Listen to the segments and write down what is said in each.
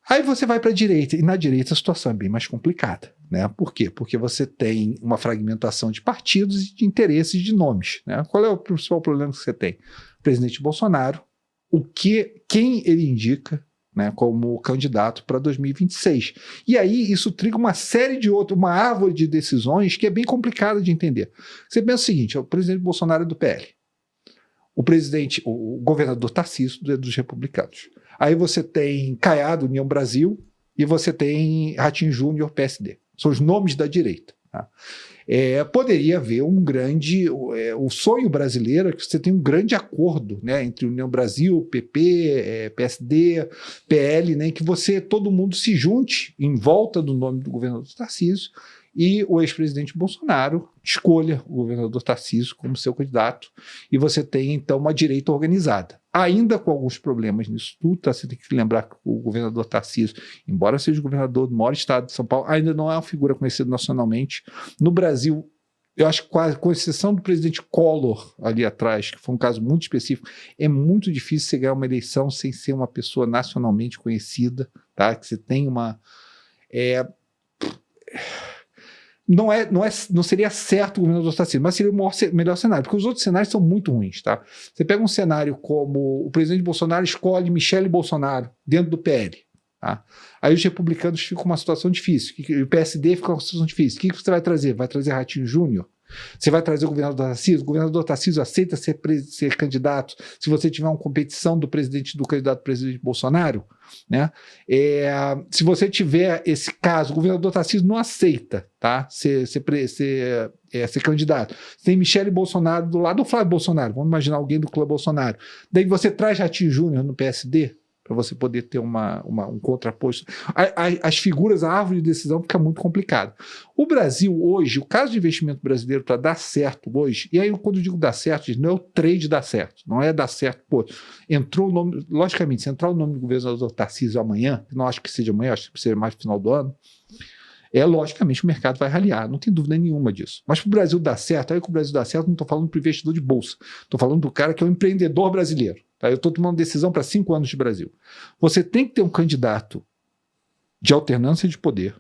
Aí você vai para a direita, e na direita a situação é bem mais complicada, né? Por quê? Porque você tem uma fragmentação de partidos e de interesses de nomes, né? Qual é o principal problema que você tem? O presidente Bolsonaro, quem ele indica, né, como candidato para 2026. E aí isso triga uma série de outros, uma árvore de decisões que é bem complicada de entender. Você pensa o seguinte, o presidente Bolsonaro é do PL, o governador Tarcísio é dos republicanos. Aí você tem Caiado, União Brasil, e você tem Ratinho Júnior, PSD. São os nomes da direita. Tá? Poderia haver um grande... o sonho brasileiro é que você tem um grande acordo, né, entre União Brasil, PP, PSD, PL, né, que todo mundo se junte em volta do nome do governador Tarcísio e o ex-presidente Bolsonaro escolha o governador Tarcísio como seu candidato e você tem, então, uma direita organizada. Ainda com alguns problemas nisso tudo, tá? Você tem que lembrar que o governador Tarcísio, embora seja o governador do maior estado de São Paulo, ainda não é uma figura conhecida nacionalmente. No Brasil, eu acho que quase, com exceção do presidente Collor ali atrás, que foi um caso muito específico, é muito difícil você ganhar uma eleição sem ser uma pessoa nacionalmente conhecida, tá? Que você tem uma... Não seria certo o governador Tarcísio, mas seria o melhor cenário, porque os outros cenários são muito ruins, tá? Você pega um cenário como o presidente Bolsonaro escolhe Michele Bolsonaro dentro do PL, tá? Aí os republicanos ficam com uma situação difícil, o PSD fica com uma situação difícil. O que você vai trazer? Vai trazer Ratinho Júnior? Você vai trazer o governador Tarcísio? O governador Tarcísio aceita ser candidato se você tiver uma competição do candidato presidente Bolsonaro? Né? Se você tiver esse caso, o governador Tarcísio não aceita, tá? ser candidato. Você tem Michele Bolsonaro do lado do Flávio Bolsonaro, vamos imaginar alguém do clã Bolsonaro. Daí você traz Ratinho Júnior no PSD, para você poder ter um contraposto. As figuras, a árvore de decisão fica muito complicado. O Brasil hoje, o caso de investimento brasileiro para dar certo hoje, e aí quando eu digo dar certo, não é o trade dar certo, não é dar certo, entrou o nome, logicamente, se entrar o nome do governador Tarcísio amanhã, não acho que seja amanhã, acho que seja mais no final do ano, logicamente o mercado vai raliar, não tem dúvida nenhuma disso. Mas para o Brasil dar certo, aí que o Brasil dá certo, não estou falando para o investidor de bolsa, estou falando do cara que é um empreendedor brasileiro. Tá? Eu estou tomando decisão para 5 anos de Brasil. Você tem que ter um candidato de alternância de poder,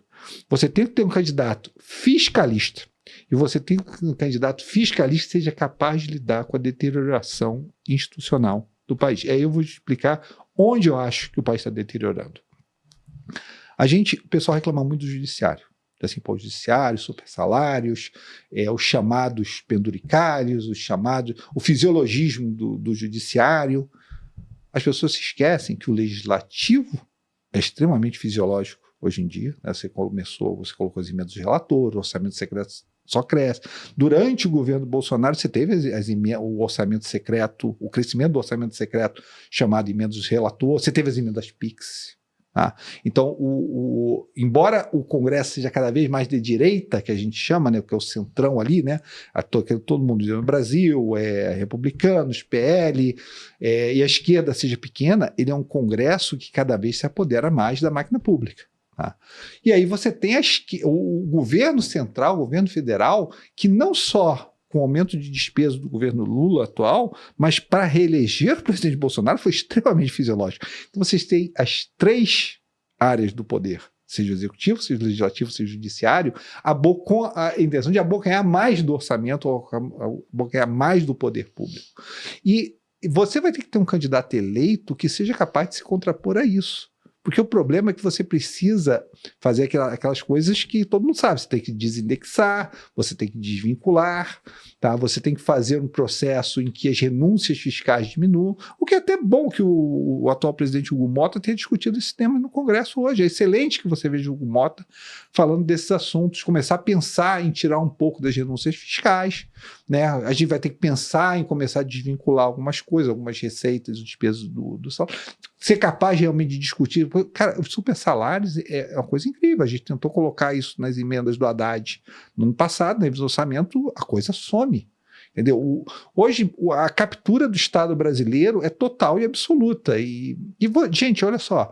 você tem que ter um candidato fiscalista, e você tem que ter um candidato fiscalista que seja capaz de lidar com a deterioração institucional do país. E aí eu vou te explicar onde eu acho que o país está deteriorando. O pessoal reclama muito do judiciário. Assim, o judiciário, super salários, os chamados penduricários, o fisiologismo do judiciário. As pessoas se esquecem que o legislativo é extremamente fisiológico hoje em dia. Né? Você colocou as emendas do relator, o orçamento secreto só cresce. Durante o governo Bolsonaro, você teve o orçamento secreto, o crescimento do orçamento secreto chamado emendas do relator, você teve as emendas PIX. Tá? Então, embora o Congresso seja cada vez mais de direita, que a gente chama, né, que é o centrão ali, né, todo mundo no Brasil, republicanos, PL, e a esquerda seja pequena, ele é um Congresso que cada vez se apodera mais da máquina pública. Tá? E aí você tem o governo central, o governo federal, que não só com o aumento de despesa do governo Lula atual, mas para reeleger o presidente Bolsonaro foi extremamente fisiológico. Então vocês têm as 3 áreas do poder, seja o executivo, seja o legislativo, seja o judiciário, com a intenção de abocanhar mais do orçamento, ou abocanhar mais do poder público. E você vai ter que ter um candidato eleito que seja capaz de se contrapor a isso. Porque o problema é que você precisa fazer aquelas coisas que todo mundo sabe. Você tem que desindexar, você tem que desvincular, tá? Você tem que fazer um processo em que as renúncias fiscais diminuam, o que é até bom que o atual presidente Hugo Mota tenha discutido esse tema no Congresso hoje. É excelente que você veja o Hugo Mota falando desses assuntos, começar a pensar em tirar um pouco das renúncias fiscais, né? A gente vai ter que pensar em começar a desvincular algumas coisas, algumas receitas, os despesas do salário, ser capaz realmente de discutir. Cara, os super salários é uma coisa incrível. A gente tentou colocar isso nas emendas do Haddad no ano passado, no orçamento, a coisa some. Entendeu? Hoje, a captura do Estado brasileiro é total e absoluta. Gente, olha só,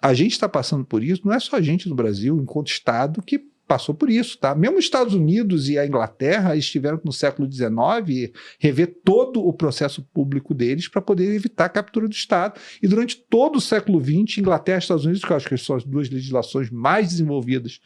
a gente está passando por isso, não é só a gente no Brasil, enquanto Estado, que passou por isso, tá? Mesmo os Estados Unidos e a Inglaterra, eles tiveram no século XIX rever todo o processo público deles para poder evitar a captura do Estado. E durante todo o século XX, Inglaterra e Estados Unidos, que eu acho que são as duas legislações mais desenvolvidas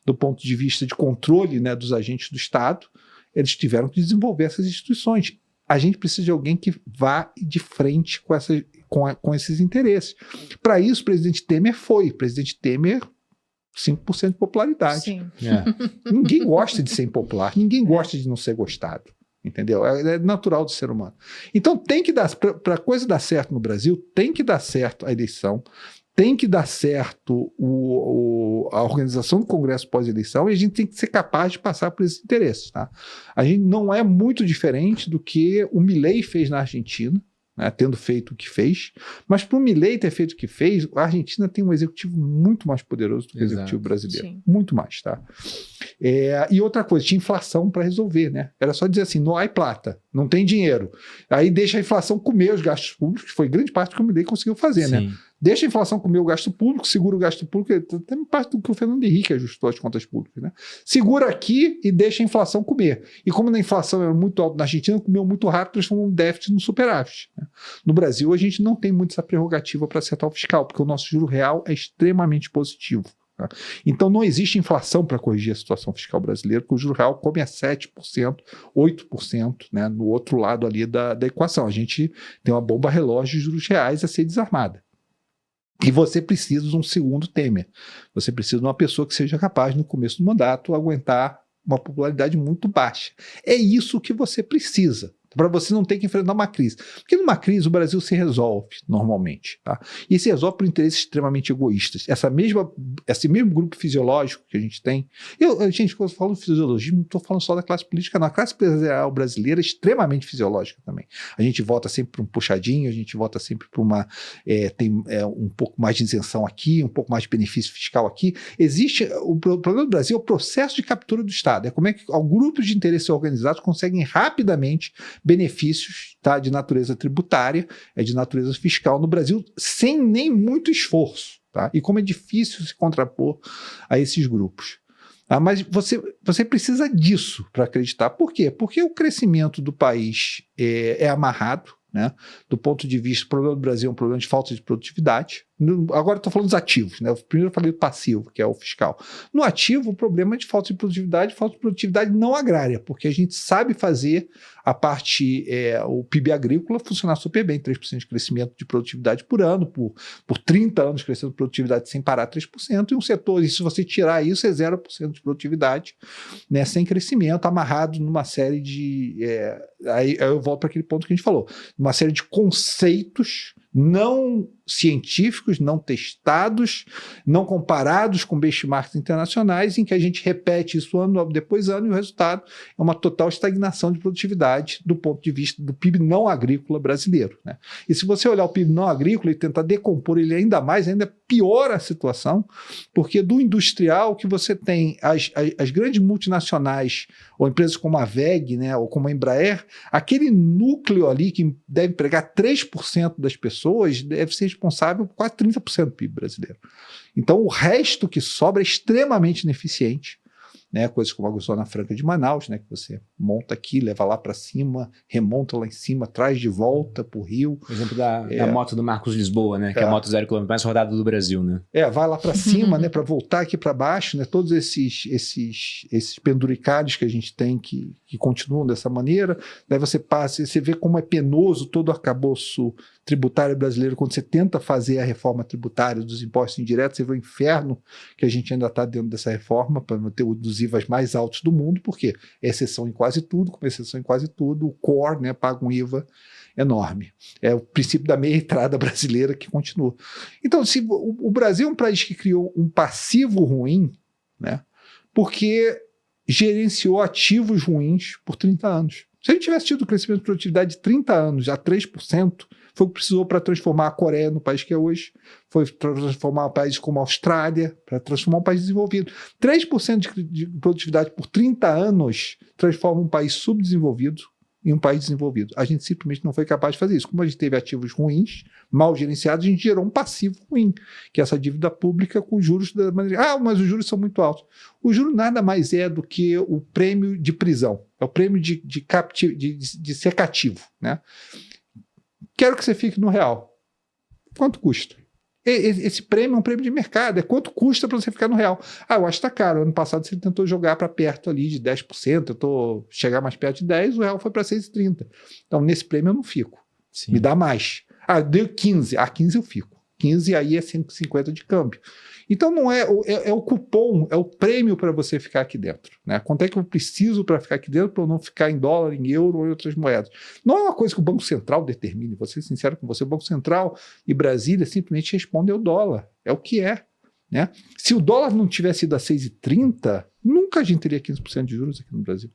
do ponto de vista de controle, né, dos agentes do Estado, eles tiveram que desenvolver essas instituições. A gente precisa de alguém que vá de frente com esses interesses. Para isso, o presidente Temer foi. O presidente Temer, 5% de popularidade. Sim. Ninguém gosta de ser impopular, ninguém gosta de não ser gostado. Entendeu? É natural do ser humano. Então tem que dar, para a coisa dar certo no Brasil, tem que dar certo a eleição, tem que dar certo a organização do Congresso pós-eleição, e a gente tem que ser capaz de passar por esses interesses. Tá? A gente não é muito diferente do que o Milei fez na Argentina, né, tendo feito o que fez, mas para o Milei ter feito o que fez, a Argentina tem um executivo muito mais poderoso do que o executivo brasileiro. Sim. Muito mais, tá? E outra coisa, tinha inflação para resolver, né? Era só dizer assim, não há plata, não tem dinheiro. Aí deixa a inflação comer os gastos públicos, que foi grande parte do que o Milei conseguiu fazer, Sim. né? Deixa a inflação comer o gasto público, segura o gasto público, até parte do que o Fernando Henrique ajustou as contas públicas, né? Segura aqui e deixa a inflação comer. E como a inflação era muito alta na Argentina, comeu muito rápido, transformou um déficit no superávit, né? No Brasil, a gente não tem muito essa prerrogativa para acertar o fiscal, porque o nosso juro real é extremamente positivo. Tá? Então não existe inflação para corrigir a situação fiscal brasileira, porque o juro real come a 7%, 8%, né, no outro lado ali da equação. A gente tem uma bomba relógio de juros reais a ser desarmada. E você precisa de um segundo Temer. Você precisa de uma pessoa que seja capaz, no começo do mandato, aguentar uma popularidade muito baixa. É isso que você precisa, para você não ter que enfrentar uma crise. Porque numa crise o Brasil se resolve normalmente. Tá? E se resolve por interesses extremamente egoístas. Esse mesmo grupo fisiológico que a gente tem... Gente, quando eu falo de fisiologia, não estou falando só da classe política, não. A classe empresarial brasileira é extremamente fisiológica também. A gente vota sempre para um puxadinho, a gente vota sempre para uma... tem um pouco mais de isenção aqui, um pouco mais de benefício fiscal aqui. O problema do Brasil é o processo de captura do Estado. É como é que grupos de interesses organizados conseguem rapidamente benefícios, tá, de natureza tributária, de natureza fiscal no Brasil, sem nem muito esforço. Tá? E como é difícil se contrapor a esses grupos. Tá? Mas você precisa disso para acreditar. Por quê? Porque o crescimento do país é amarrado, né? Do ponto de vista, o problema do Brasil é um problema de falta de produtividade. Agora estou falando dos ativos, né? Primeiro eu falei do passivo, que é o fiscal. No ativo, o problema é de falta de produtividade não agrária, porque a gente sabe fazer a parte, o PIB agrícola funcionar super bem, 3% de crescimento de produtividade por ano, por 30 anos crescendo produtividade sem parar 3%, e um setor, e se você tirar isso, é 0% de produtividade, né, sem crescimento, amarrado numa série de... aí eu volto para aquele ponto que a gente falou, uma série de conceitos não científicos, não testados, não comparados com benchmarks internacionais, em que a gente repete isso ano depois ano, e o resultado é uma total estagnação de produtividade do ponto de vista do PIB não agrícola brasileiro. Né? E se você olhar o PIB não agrícola e tentar decompor ele ainda mais, ainda piora a situação, porque do industrial que você tem as grandes multinacionais, ou empresas como a WEG, né, ou como a Embraer, aquele núcleo ali que deve empregar 3% das pessoas deve ser responsável por quase 30% do PIB brasileiro. Então, o resto que sobra é extremamente ineficiente. Né, coisas como a Zona Franca de Manaus, né, que você monta aqui, leva lá para cima, remonta lá em cima, traz de volta para o Rio. Por exemplo, da moto do Marcos Lisboa, né, que é a moto 0 km mais rodada do Brasil. Né? Vai lá para cima, né, para voltar aqui para baixo, né, todos esses penduricários que a gente tem que continuam dessa maneira. Daí você passa, você vê como é penoso todo o arcabouço tributário brasileiro. Quando você tenta fazer a reforma tributária dos impostos indiretos, você vê o inferno que a gente ainda está dentro dessa reforma para ter dos IVAs mais altos do mundo, porque é exceção em quase tudo, como exceção em quase tudo, o core, né, paga um IVA enorme. É o princípio da meia entrada brasileira que continua. Então, se o Brasil é um país que criou um passivo ruim, né, porque gerenciou ativos ruins por 30 anos. Se a gente tivesse tido o crescimento de produtividade de 30 anos a 3%, foi o que precisou para transformar a Coreia no país que é hoje, foi para transformar um país como a Austrália, para transformar um país desenvolvido. 3% de produtividade por 30 anos transforma um país subdesenvolvido em um país desenvolvido. A gente simplesmente não foi capaz de fazer isso. Como a gente teve ativos ruins, mal gerenciados, a gente gerou um passivo ruim, que é essa dívida pública com juros da maneira... mas os juros são muito altos. O juro nada mais é do que o prêmio de prisão. É o prêmio de ser cativo, né? Quero que você fique no real. Quanto custa? Esse prêmio é um prêmio de mercado, é quanto custa para você ficar no real. Eu acho que está caro. Ano passado você tentou jogar para perto ali de 10%, tentou chegar mais perto de 10%, o real foi para 6,30. Então, nesse prêmio eu não fico. Sim. Me dá mais. Deu 15. 15 eu fico. 15 aí é 150 de câmbio. Então não é o cupom, é o prêmio para você ficar aqui dentro, né? Quanto é que eu preciso para ficar aqui dentro para eu não ficar em dólar, em euro ou em outras moedas? Não é uma coisa que o Banco Central determine, vou ser sincero com você, o Banco Central e Brasília simplesmente respondem ao dólar, é o que é, né? Se o dólar não tivesse ido a 6,30, nunca a gente teria 15% de juros aqui no Brasil.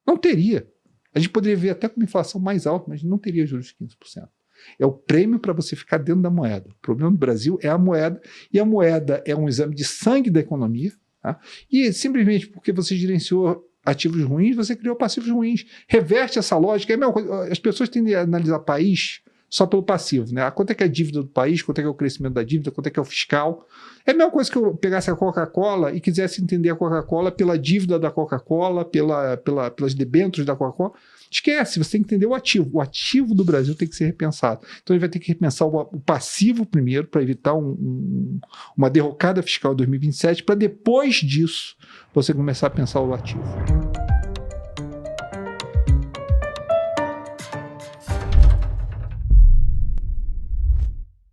Não teria. A gente poderia ver até com uma inflação mais alta, mas não teria juros de 15%. É o prêmio para você ficar dentro da moeda. O problema do Brasil é a moeda, e a moeda é um exame de sangue da economia, tá? E simplesmente porque você gerenciou ativos ruins, você criou passivos ruins. Reverte essa lógica. É a mesma coisa. As pessoas tendem a analisar país só pelo passivo, né? Quanto é que é a dívida do país, quanto é que é o crescimento da dívida, quanto é que é o fiscal. É a mesma coisa que eu pegasse a Coca-Cola e quisesse entender a Coca-Cola pela dívida da Coca-Cola, pelas debêntures da Coca-Cola. Esquece, você tem que entender o ativo. O ativo do Brasil tem que ser repensado. Então ele vai ter que repensar o passivo primeiro, para evitar uma derrocada fiscal em 2027, para depois disso você começar a pensar o ativo.